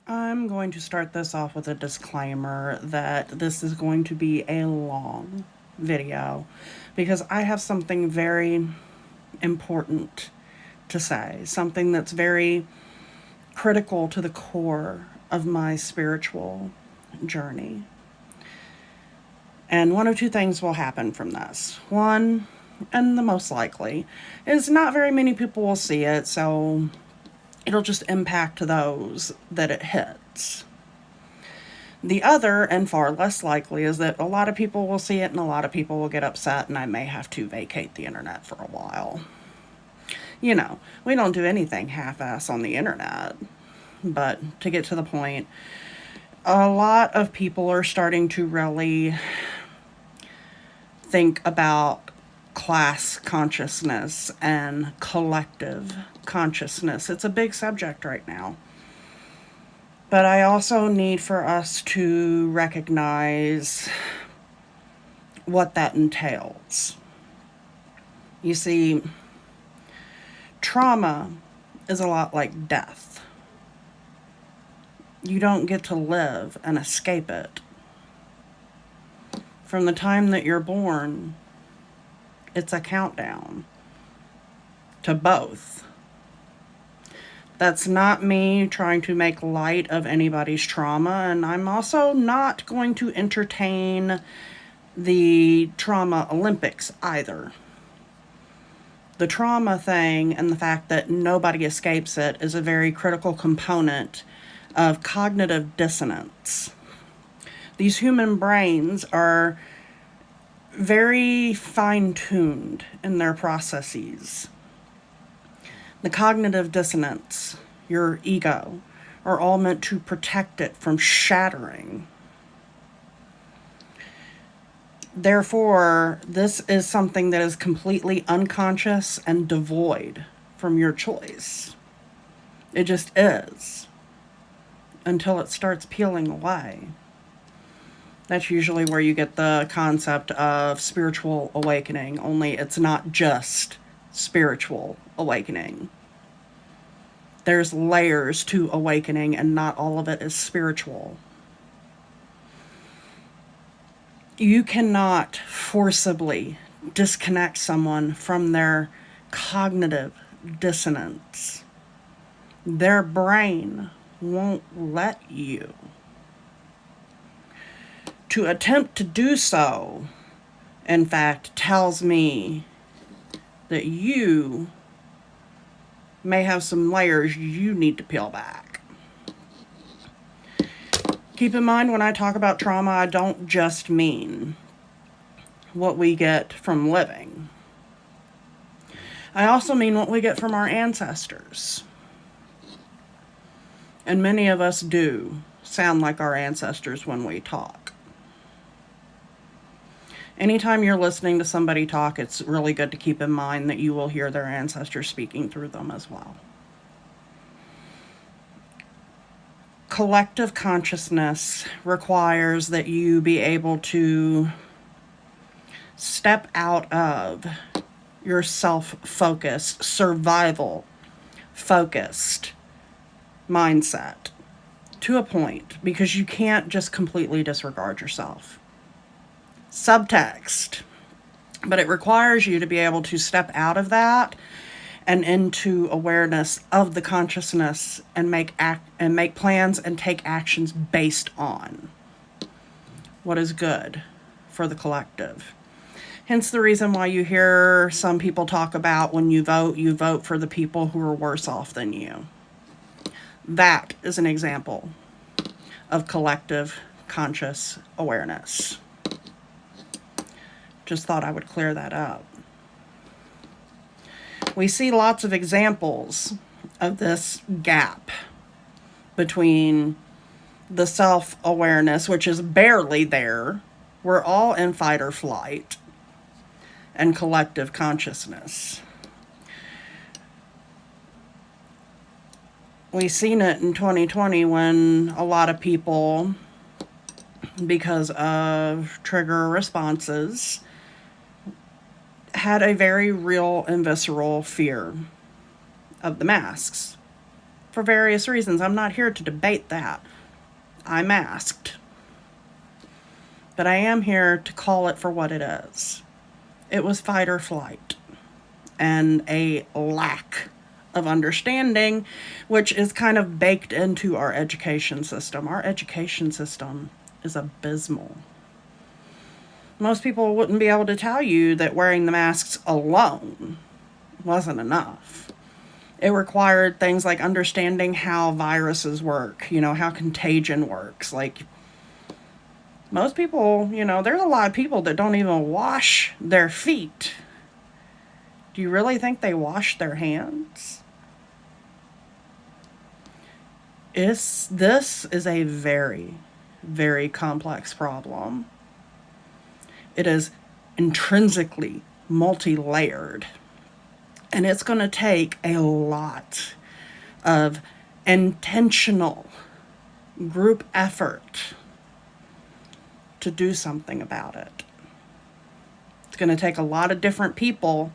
I'm going to start this off with a disclaimer that this is going to be a long video because I have something very important to say, something that's very critical to the core of my spiritual journey. And one of two things will happen from this. One, and the most likely, is not very many people will see it, so it'll just impact those that it hits. The other, and far less likely, is that a lot of people will see it and a lot of people will get upset, and I may have to vacate the internet for a while. You know, we don't do anything half ass on the internet. But to get to the point, a lot of people are starting to really think about class consciousness and collective consciousness. It's a big subject right now. But I also need for us to recognize what that entails. You see, trauma is a lot like death. You don't get to live and escape it. From the time that you're born, it's a countdown to both. That's not me trying to make light of anybody's trauma, and I'm also not going to entertain the trauma Olympics either. The trauma thing and the fact that nobody escapes it is a very critical component of cognitive dissonance. These human brains are very fine-tuned in their processes. The cognitive dissonance, your ego, are all meant to protect it from shattering. Therefore, this is something that is completely unconscious and devoid from your choice. It just is. Until it starts peeling away. That's usually where you get the concept of spiritual awakening, only it's not just spiritual awakening. There's layers to awakening, and not all of it is spiritual. You cannot forcibly disconnect someone from their cognitive dissonance. Their brain won't let you. To attempt to do so, in fact, tells me that you may have some layers you need to peel back. Keep in mind, when I talk about trauma, I don't just mean what we get from living. I also mean what we get from our ancestors. And many of us do sound like our ancestors when we talk. Anytime you're listening to somebody talk, it's really good to keep in mind that you will hear their ancestors speaking through them as well. Collective consciousness requires that you be able to step out of your self-focused, survival-focused mindset to a point, because you can't just completely disregard yourself. Subtext, but it requires you to be able to step out of that and into awareness of the consciousness and make plans and take actions based on what is good for the collective. Hence the reason why you hear some people talk about when you vote for the people who are worse off than you. That is an example of collective conscious awareness. Just thought I would clear that up. We see lots of examples of this gap between the self-awareness, which is barely there. We're all in fight or flight, and collective consciousness. We seen it in 2020 when a lot of people, because of trigger responses, had a very real and visceral fear of the masks for various reasons. I'm not here to debate that. I masked. But I am here to call it for what it is. It was fight or flight, and a lack of understanding, which is kind of baked into our education system. Our education system is abysmal. Most people wouldn't be able to tell you that wearing the masks alone wasn't enough. It required things like understanding how viruses work, how contagion works. Like, most people, there's a lot of people that don't even wash their feet. Do you really think they wash their hands? This is a very, very complex problem. It is intrinsically multi-layered. And it's going to take a lot of intentional group effort to do something about it. It's going to take a lot of different people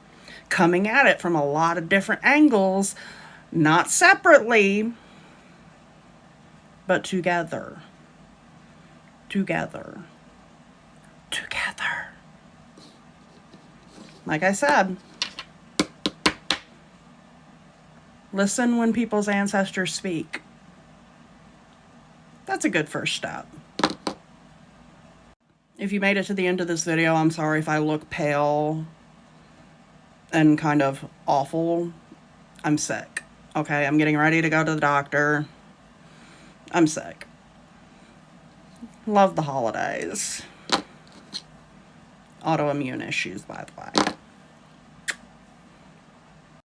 coming at it from a lot of different angles, not separately, but together. Together. Together. Like I said, listen when people's ancestors speak. That's a good first step. If you made it to the end of this video, I'm sorry if I look pale and kind of awful. I'm sick. Okay, I'm getting ready to go to the doctor. I'm sick. Love the holidays. Autoimmune issues, by the way.